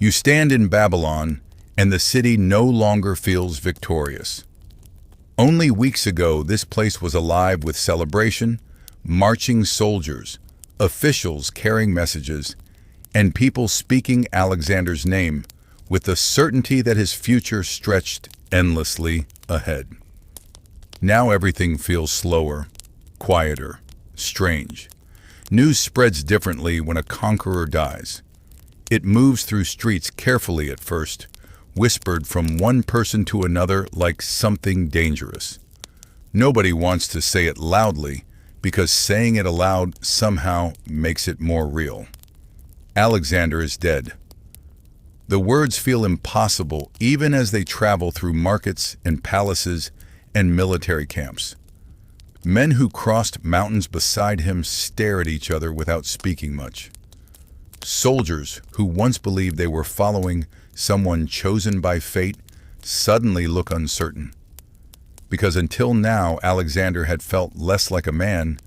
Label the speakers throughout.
Speaker 1: You stand in Babylon, and the city no longer feels victorious. Only weeks ago, this place was alive with celebration, marching soldiers, officials carrying messages, and people speaking Alexander's name with the certainty that his future stretched endlessly ahead. Now everything feels slower, quieter, strange. News spreads differently when a conqueror dies. It moves through streets carefully at first, whispered from one person to another like something dangerous. Nobody wants to say it loudly because saying it aloud somehow makes it more real. Alexander is dead. The words feel impossible even as they travel through markets and palaces and military camps. Men who crossed mountains beside him stare at each other without speaking much. Soldiers who once believed they were following someone chosen by fate suddenly look uncertain. Because until now, Alexander had felt less like a man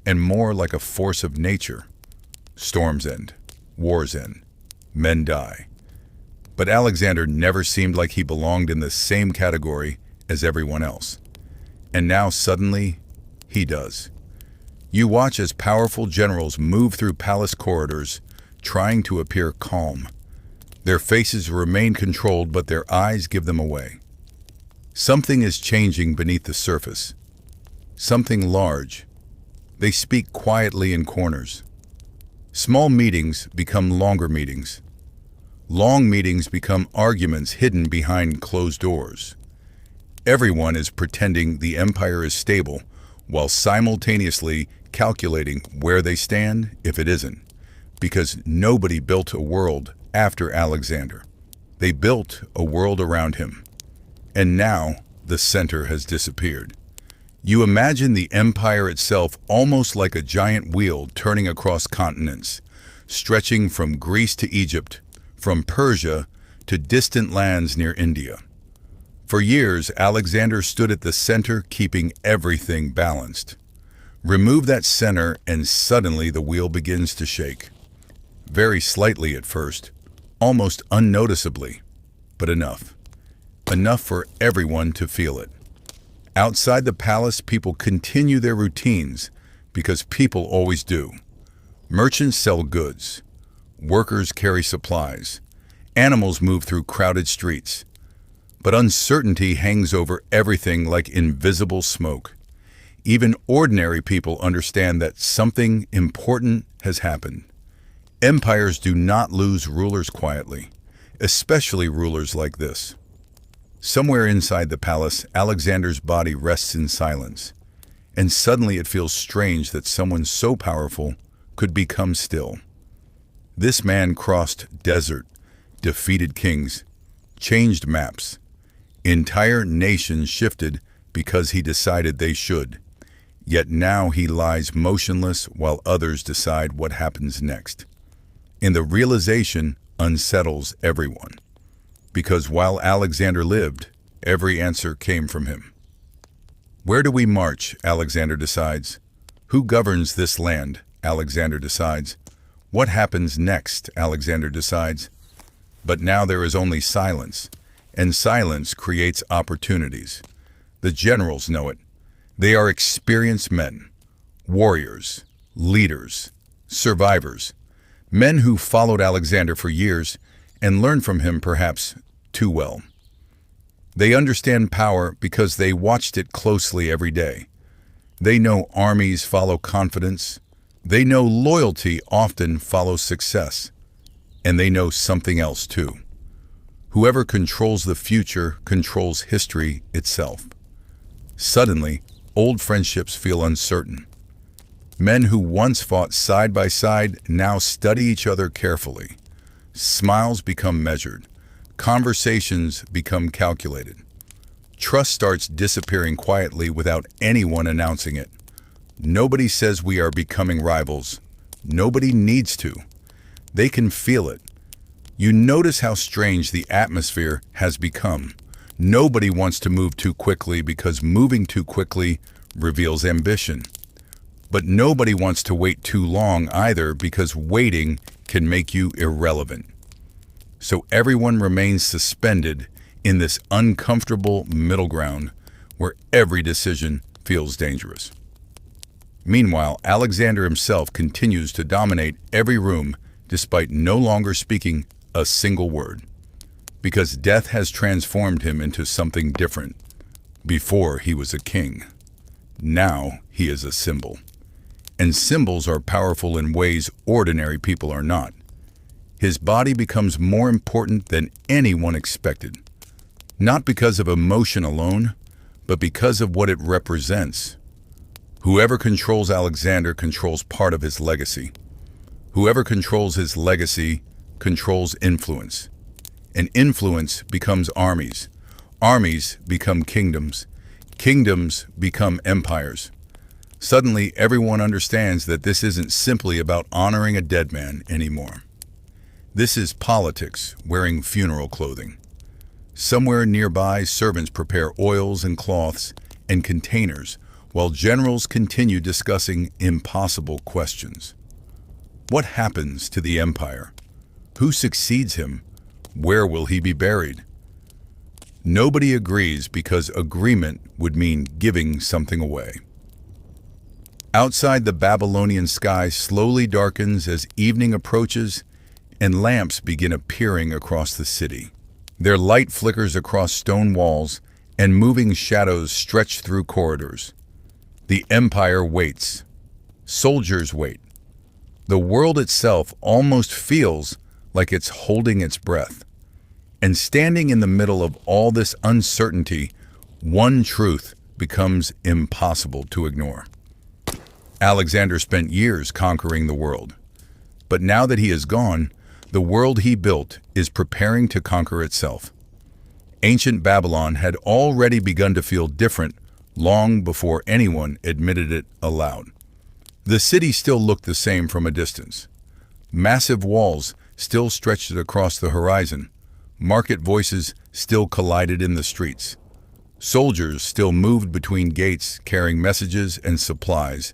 Speaker 1: and more like a force of nature. Storms end, wars end, men die. But Alexander never seemed like he belonged in the same category as everyone else. And now suddenly, he does. You watch as powerful generals move through palace corridors, trying to appear calm. Their faces remain controlled, but their eyes give them away. Something is changing beneath the surface. Something large. They speak quietly in corners. Small meetings become longer meetings. Long meetings become arguments hidden behind closed doors. Everyone is pretending the empire is stable, while simultaneously calculating where they stand if it isn't. Because nobody built a world after Alexander. They built a world around him. And now the center has disappeared. You imagine the empire itself almost like a giant wheel turning across continents, stretching from Greece to Egypt, from Persia to distant lands near India. For years, Alexander stood at the center, keeping everything balanced. Remove that center and suddenly the wheel begins to shake. Very slightly at first, almost unnoticeably, but enough. Enough for everyone to feel it. Outside the palace, people continue their routines because people always do. Merchants sell goods. Workers carry supplies. Animals move through crowded streets. But uncertainty hangs over everything like invisible smoke. Even ordinary people understand that something important has happened. Empires do not lose rulers quietly, especially rulers like this. Somewhere inside the palace, Alexander's body rests in silence, and suddenly it feels strange that someone so powerful could become still. This man crossed desert, defeated kings, changed maps. Entire nations shifted because he decided they should. Yet now he lies motionless while others decide what happens next. And the realization unsettles everyone. Because while Alexander lived, every answer came from him. Where do we march? Alexander decides. Who governs this land? Alexander decides. What happens next? Alexander decides. But now there is only silence, and silence creates opportunities. The generals know it. They are experienced men, warriors, leaders, survivors, men who followed Alexander for years and learned from him perhaps too well. They understand power because they watched it closely every day. They know armies follow confidence. They know loyalty often follows success. And they know something else too. Whoever controls the future controls history itself. Suddenly, old friendships feel uncertain. Men who once fought side by side now study each other carefully. Smiles become measured. Conversations become calculated. Trust starts disappearing quietly without anyone announcing it. Nobody says we are becoming rivals. Nobody needs to. They can feel it. You notice how strange the atmosphere has become. Nobody wants to move too quickly because moving too quickly reveals ambition. But nobody wants to wait too long either because waiting can make you irrelevant. So everyone remains suspended in this uncomfortable middle ground where every decision feels dangerous. Meanwhile, Alexander himself continues to dominate every room despite no longer speaking a single word, because death has transformed him into something different. Before he was a king. Now he is a symbol. And symbols are powerful in ways ordinary people are not. His body becomes more important than anyone expected, not because of emotion alone, but because of what it represents. Whoever controls Alexander controls part of his legacy. Whoever controls his legacy controls influence. And influence becomes armies. Armies become kingdoms. Kingdoms become empires. Suddenly, everyone understands that this isn't simply about honoring a dead man anymore. This is politics wearing funeral clothing. Somewhere nearby, servants prepare oils and cloths and containers while generals continue discussing impossible questions. What happens to the empire? Who succeeds him? Where will he be buried? Nobody agrees because agreement would mean giving something away. Outside, the Babylonian sky slowly darkens as evening approaches and lamps begin appearing across the city. Their light flickers across stone walls and moving shadows stretch through corridors. The empire waits. Soldiers wait. The world itself almost feels like it's holding its breath. And standing in the middle of all this uncertainty, one truth becomes impossible to ignore. Alexander spent years conquering the world. But now that he is gone, the world he built is preparing to conquer itself. Ancient Babylon had already begun to feel different long before anyone admitted it aloud. The city still looked the same from a distance. Massive walls still stretched across the horizon. Market voices still collided in the streets. Soldiers still moved between gates carrying messages and supplies,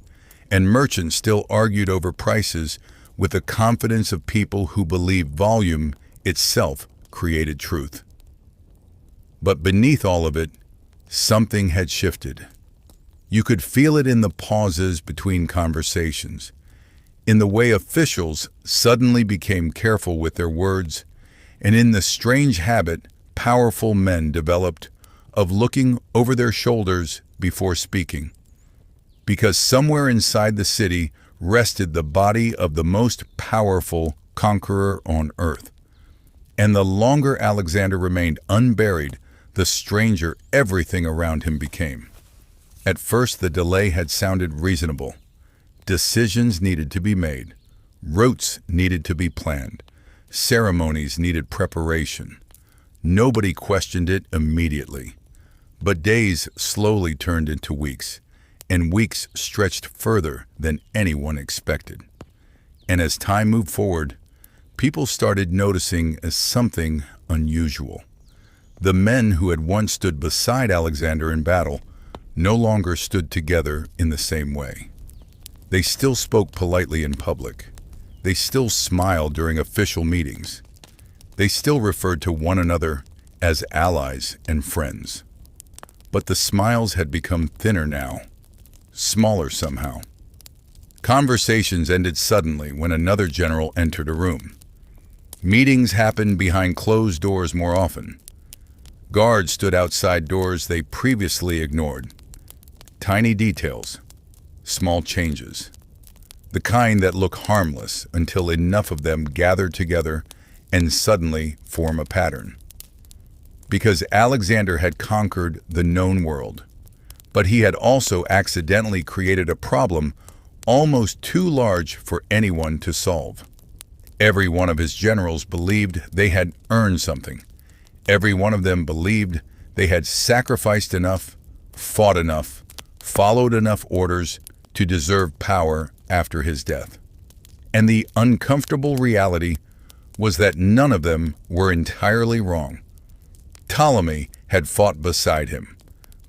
Speaker 1: and merchants still argued over prices with the confidence of people who believed volume itself created truth. But beneath all of it, something had shifted. You could feel it in the pauses between conversations, in the way officials suddenly became careful with their words, and in the strange habit powerful men developed of looking over their shoulders before speaking. Because somewhere inside the city rested the body of the most powerful conqueror on earth. And the longer Alexander remained unburied, the stranger everything around him became. At first, the delay had sounded reasonable. Decisions needed to be made. Routes needed to be planned. Ceremonies needed preparation. Nobody questioned it immediately. But days slowly turned into weeks, and weeks stretched further than anyone expected. And as time moved forward, people started noticing something unusual. The men who had once stood beside Alexander in battle no longer stood together in the same way. They still spoke politely in public. They still smiled during official meetings. They still referred to one another as allies and friends. But the smiles had become thinner now, smaller somehow. Conversations ended suddenly when another general entered a room. Meetings happened behind closed doors more often. Guards stood outside doors they previously ignored. Tiny details, small changes, the kind that look harmless until enough of them gather together and suddenly form a pattern. Because Alexander had conquered the known world, but he had also accidentally created a problem almost too large for anyone to solve. Every one of his generals believed they had earned something. Every one of them believed they had sacrificed enough, fought enough, followed enough orders to deserve power after his death. And the uncomfortable reality was that none of them were entirely wrong. Ptolemy had fought beside him.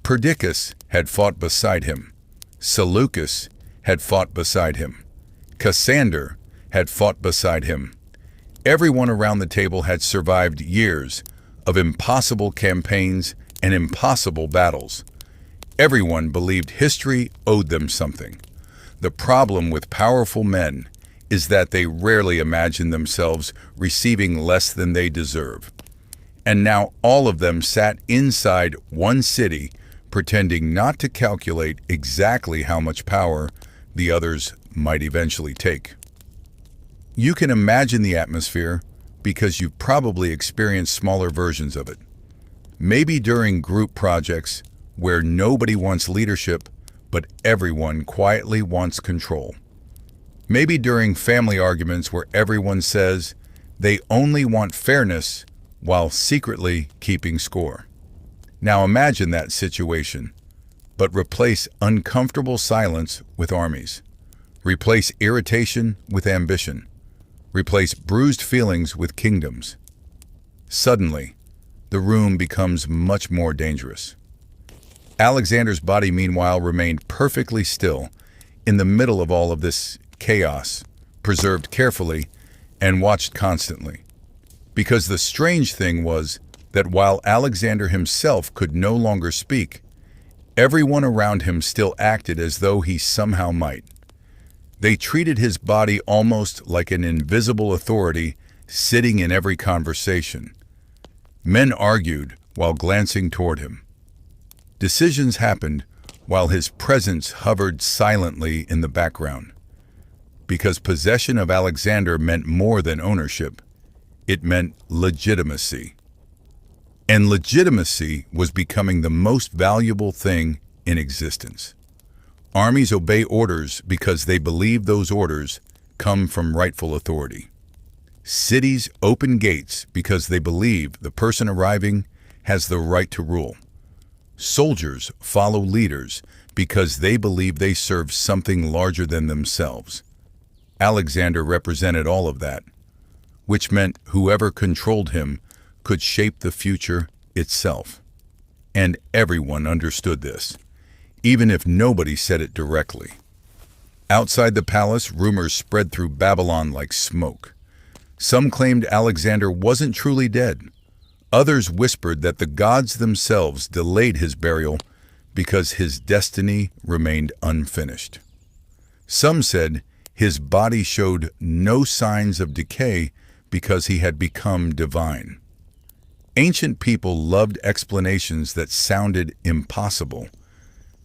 Speaker 1: Perdiccas had fought beside him. Seleucus had fought beside him. Cassander had fought beside him. Everyone around the table had survived years of impossible campaigns and impossible battles. Everyone believed history owed them something. The problem with powerful men is that they rarely imagine themselves receiving less than they deserve. And now all of them sat inside one city, pretending not to calculate exactly how much power the others might eventually take. You can imagine the atmosphere because you've probably experienced smaller versions of it. Maybe during group projects where nobody wants leadership, but everyone quietly wants control. Maybe during family arguments where everyone says they only want fairness while secretly keeping score. Now imagine that situation, but replace uncomfortable silence with armies. Replace irritation with ambition. Replace bruised feelings with kingdoms. Suddenly, the room becomes much more dangerous. Alexander's body, meanwhile, remained perfectly still in the middle of all of this chaos, preserved carefully and watched constantly. Because the strange thing was that while Alexander himself could no longer speak, everyone around him still acted as though he somehow might. They treated his body almost like an invisible authority sitting in every conversation. Men argued while glancing toward him. Decisions happened while his presence hovered silently in the background. Because possession of Alexander meant more than ownership. It meant legitimacy. And legitimacy was becoming the most valuable thing in existence. Armies obey orders because they believe those orders come from rightful authority. Cities open gates because they believe the person arriving has the right to rule. Soldiers follow leaders because they believe they serve something larger than themselves. Alexander represented all of that, which meant whoever controlled him could shape the future itself. And everyone understood this, even if nobody said it directly. Outside the palace, rumors spread through Babylon like smoke. Some claimed Alexander wasn't truly dead. Others whispered that the gods themselves delayed his burial because his destiny remained unfinished. Some said his body showed no signs of decay because he had become divine. Ancient people loved explanations that sounded impossible,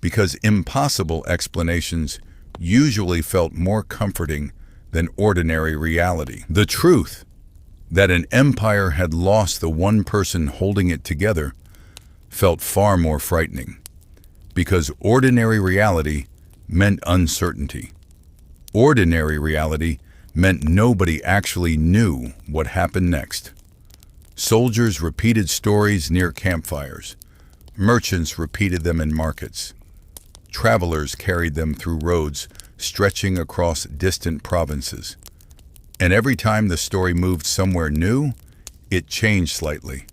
Speaker 1: because impossible explanations usually felt more comforting than ordinary reality. The truth that an empire had lost the one person holding it together felt far more frightening, because ordinary reality meant uncertainty. Ordinary reality meant nobody actually knew what happened next. Soldiers repeated stories near campfires. Merchants repeated them in markets. Travelers carried them through roads stretching across distant provinces. And every time the story moved somewhere new, it changed slightly.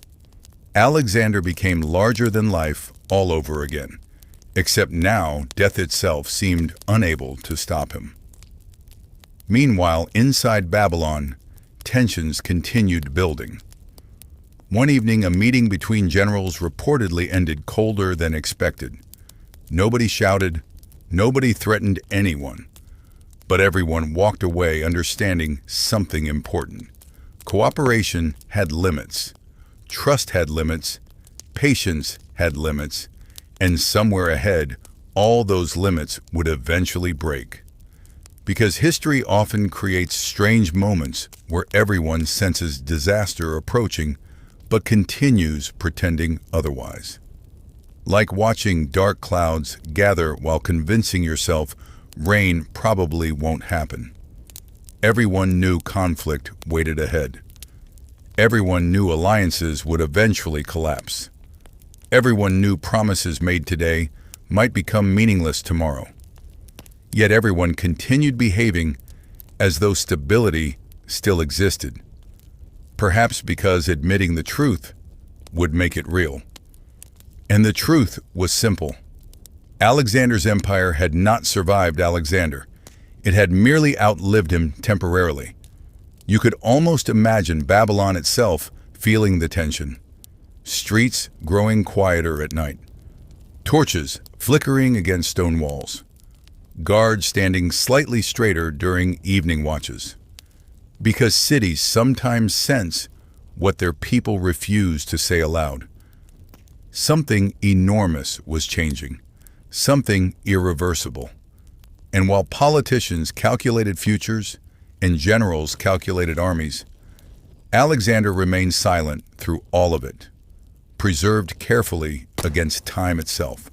Speaker 1: Alexander became larger than life all over again, except now death itself seemed unable to stop him. Meanwhile, inside Babylon, tensions continued building. One evening, a meeting between generals reportedly ended colder than expected. Nobody shouted, nobody threatened anyone. But everyone walked away understanding something important. Cooperation had limits. Trust had limits. Patience had limits. And somewhere ahead, all those limits would eventually break. Because history often creates strange moments where everyone senses disaster approaching, but continues pretending otherwise. Like watching dark clouds gather while convincing yourself rain probably won't happen. Everyone knew conflict waited ahead. Everyone knew alliances would eventually collapse. Everyone knew promises made today might become meaningless tomorrow. Yet everyone continued behaving as though stability still existed. Perhaps because admitting the truth would make it real. And the truth was simple. Alexander's empire had not survived Alexander. It had merely outlived him temporarily. You could almost imagine Babylon itself feeling the tension. Streets growing quieter at night. Torches flickering against stone walls. Guards standing slightly straighter during evening watches. Because cities sometimes sense what their people refuse to say aloud. Something enormous was changing. Something irreversible. And while politicians calculated futures and generals calculated armies, Alexander remained silent through all of it, preserved carefully against time itself.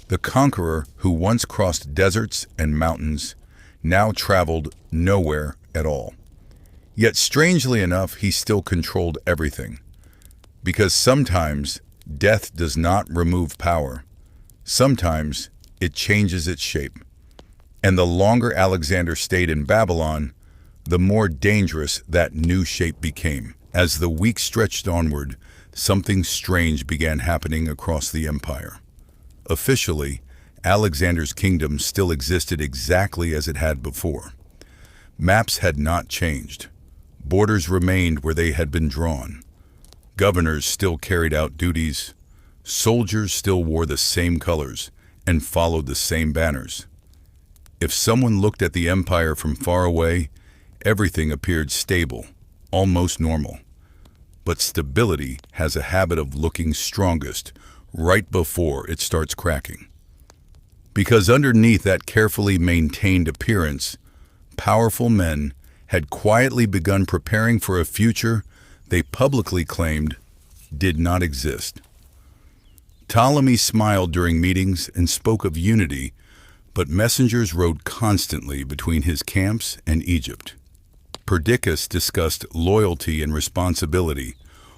Speaker 1: The conqueror who once crossed deserts and mountains now traveled nowhere at all. Yet strangely enough, he still controlled everything. Because sometimes death does not remove power. Sometimes it changes its shape. And the longer Alexander stayed in Babylon, the more dangerous that new shape became. As the weeks stretched onward, something strange began happening across the empire. Officially, Alexander's kingdom still existed exactly as it had before. Maps had not changed. Borders remained where they had been drawn. Governors still carried out duties. Soldiers still wore the same colors and followed the same banners. If someone looked at the empire from far away, everything appeared stable, almost normal. But stability has a habit of looking strongest right before it starts cracking. Because underneath that carefully maintained appearance, powerful men had quietly begun preparing for a future they publicly claimed did not exist. Ptolemy smiled during meetings and spoke of unity, but messengers rode constantly between his camps and Egypt. Perdiccas discussed loyalty and responsibility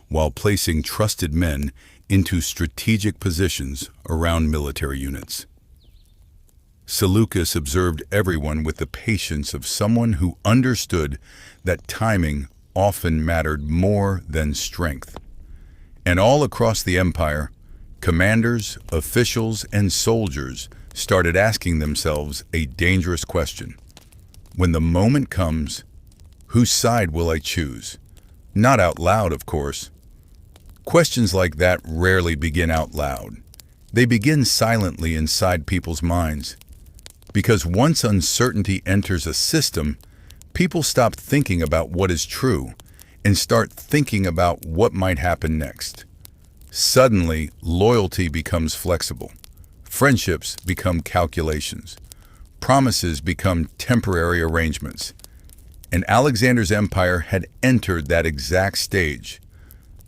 Speaker 1: while placing trusted men into strategic positions around military units. Seleucus observed everyone with the patience of someone who understood that timing often mattered more than strength. And all across the empire, commanders, officials, and soldiers started asking themselves a dangerous question. When the moment comes, whose side will I choose? Not out loud, of course. Questions like that rarely begin out loud. They begin silently inside people's minds. Because once uncertainty enters a system, people stop thinking about what is true and start thinking about what might happen next. Suddenly, loyalty becomes flexible. Friendships become calculations. Promises become temporary arrangements. And Alexander's empire had entered that exact stage.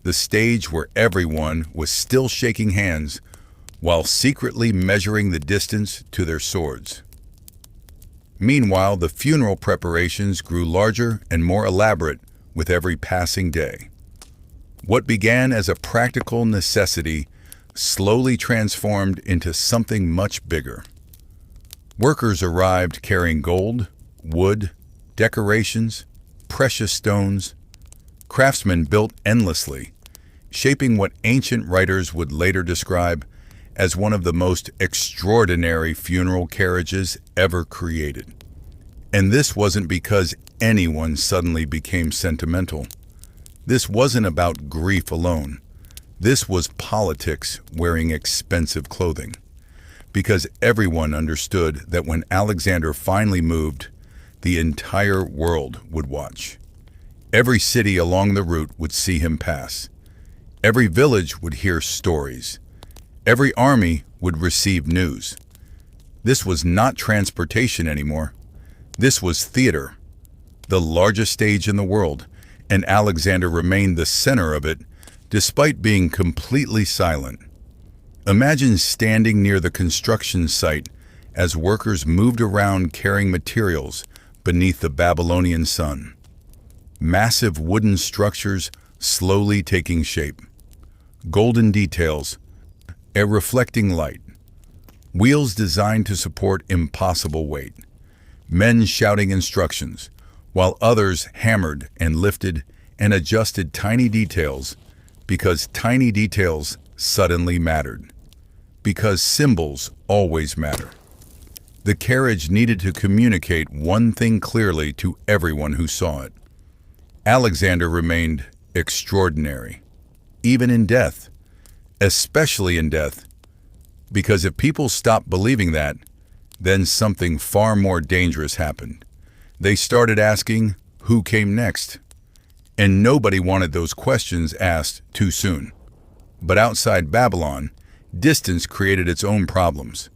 Speaker 1: The stage where everyone was still shaking hands while secretly measuring the distance to their swords. Meanwhile, the funeral preparations grew larger and more elaborate with every passing day. What began as a practical necessity slowly transformed into something much bigger. Workers arrived carrying gold, wood, decorations, precious stones. Craftsmen built endlessly, shaping what ancient writers would later describe as one of the most extraordinary funeral carriages ever created. And this wasn't because anyone suddenly became sentimental. This wasn't about grief alone. This was politics wearing expensive clothing. Because everyone understood that when Alexander finally moved, the entire world would watch. Every city along the route would see him pass. Every village would hear stories. Every army would receive news. This was not transportation anymore. This was theater, the largest stage in the world, and Alexander remained the center of it despite being completely silent. Imagine standing near the construction site as workers moved around carrying materials beneath the Babylonian sun. Massive wooden structures slowly taking shape. Golden details, a reflecting light. Wheels designed to support impossible weight. Men shouting instructions, while others hammered and lifted and adjusted tiny details because tiny details suddenly mattered. Because symbols always matter. The carriage needed to communicate one thing clearly to everyone who saw it. Alexander remained extraordinary, even in death, especially in death, because if people stopped believing that, then something far more dangerous happened. They started asking, who came next? And nobody wanted those questions asked too soon. But outside Babylon, distance created its own problems.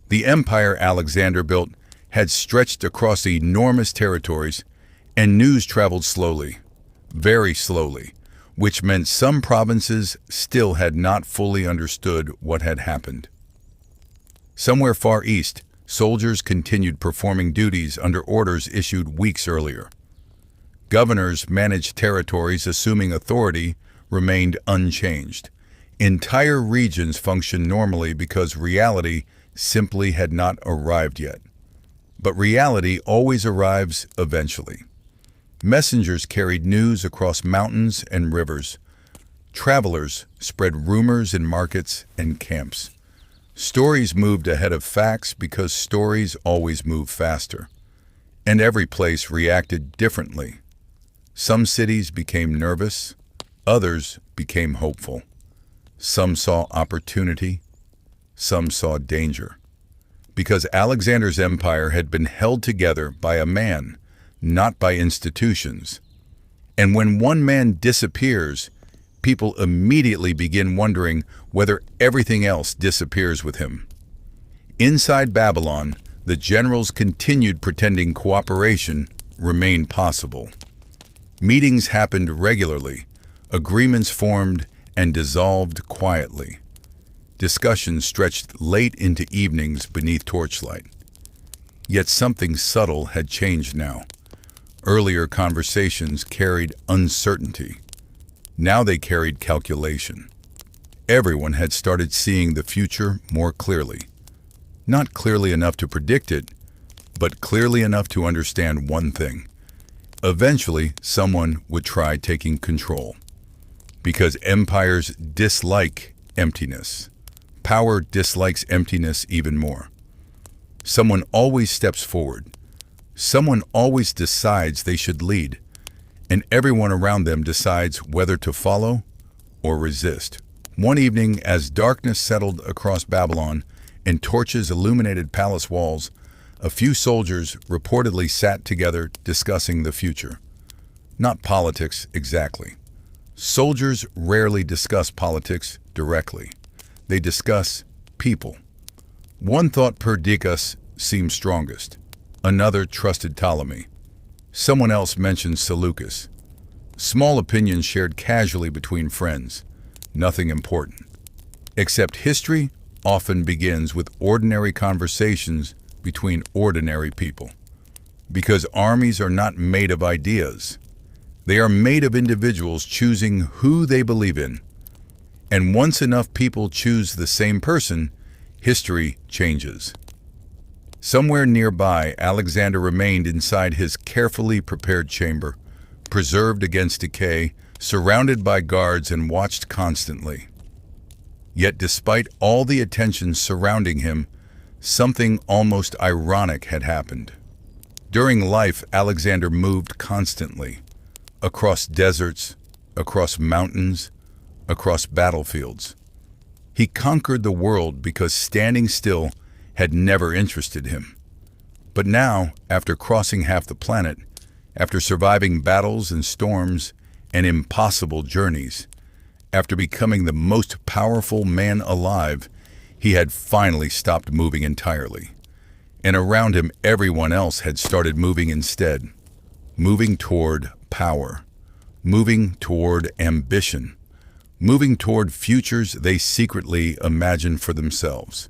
Speaker 1: The empire Alexander built had stretched across enormous territories, and news traveled slowly, very slowly, which meant some provinces still had not fully understood what had happened. Somewhere far east, soldiers continued performing duties under orders issued weeks earlier. Governors managed territories assuming authority remained unchanged. Entire regions functioned normally because reality simply had not arrived yet. But reality always arrives eventually. Messengers carried news across mountains and rivers. Travelers spread rumors in markets and camps. Stories moved ahead of facts because stories always move faster. And every place reacted differently. Some cities became nervous, others became hopeful. Some saw opportunity, some saw danger. Because Alexander's empire had been held together by a man, not by institutions. And when one man disappears, people immediately begin wondering whether everything else disappears with him. Inside Babylon, the generals continued pretending cooperation remained possible. Meetings happened regularly, agreements formed and dissolved quietly. Discussions stretched late into evenings beneath torchlight. Yet something subtle had changed now. Earlier conversations carried uncertainty. Now they carried calculation. Everyone had started seeing the future more clearly. Not clearly enough to predict it, but clearly enough to understand one thing. Eventually, someone would try taking control. Because empires dislike emptiness. Power dislikes emptiness even more. Someone always steps forward. Someone always decides they should lead. And everyone around them decides whether to follow or resist. One evening, as darkness settled across Babylon and torches illuminated palace walls, a few soldiers reportedly sat together discussing the future. Not politics exactly. Soldiers rarely discuss politics directly. They discuss people. One thought Perdiccas seemed strongest. Another trusted Ptolemy. Someone else mentioned Seleucus. Small opinions shared casually between friends. Nothing important. Except history often begins with ordinary conversations between ordinary people. Because armies are not made of ideas. They are made of individuals choosing who they believe in. And once enough people choose the same person, history changes. Somewhere nearby, Alexander remained inside his carefully prepared chamber, preserved against decay, surrounded by guards and watched constantly. Yet despite all the attention surrounding him, something almost ironic had happened. During life, Alexander moved constantly, across deserts, across mountains, across battlefields. He conquered the world because standing still had never interested him. But now, after crossing half the planet, after surviving battles and storms and impossible journeys, after becoming the most powerful man alive, he had finally stopped moving entirely. And around him, everyone else had started moving instead. Moving toward power. Moving toward ambition. Moving toward futures they secretly imagined for themselves.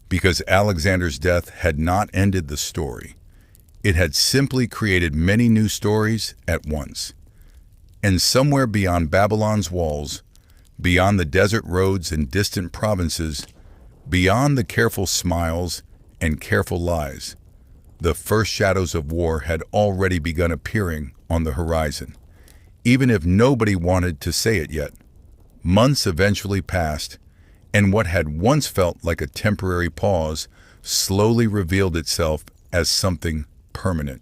Speaker 1: Because Alexander's death had not ended the story. It had simply created many new stories at once. And somewhere beyond Babylon's walls, beyond the desert roads and distant provinces, beyond the careful smiles and careful lies, the first shadows of war had already begun appearing on the horizon, even if nobody wanted to say it yet. Months eventually passed, and what had once felt like a temporary pause slowly revealed itself as something permanent.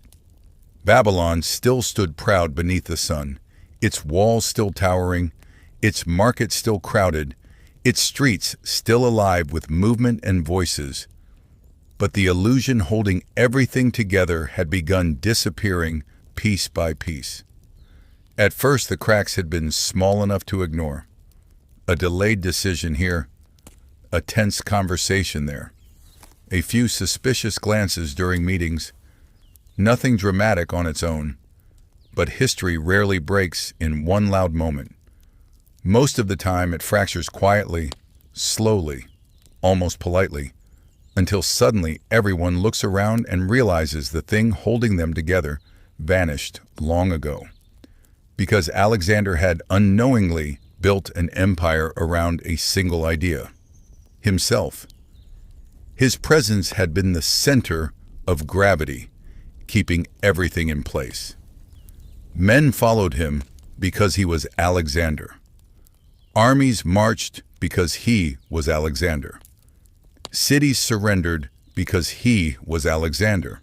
Speaker 1: Babylon still stood proud beneath the sun, its walls still towering, its market still crowded, its streets still alive with movement and voices. But the illusion holding everything together had begun disappearing piece by piece. At first, the cracks had been small enough to ignore. A delayed decision here, a tense conversation there, a few suspicious glances during meetings. Nothing dramatic on its own, but history rarely breaks in one loud moment. Most of the time it fractures quietly, slowly, almost politely, until suddenly everyone looks around and realizes the thing holding them together vanished long ago. Because Alexander had unknowingly built an empire around a single idea: himself. His presence had been the center of gravity, keeping everything in place. Men followed him because he was Alexander. Armies marched because he was Alexander. Cities surrendered because he was Alexander.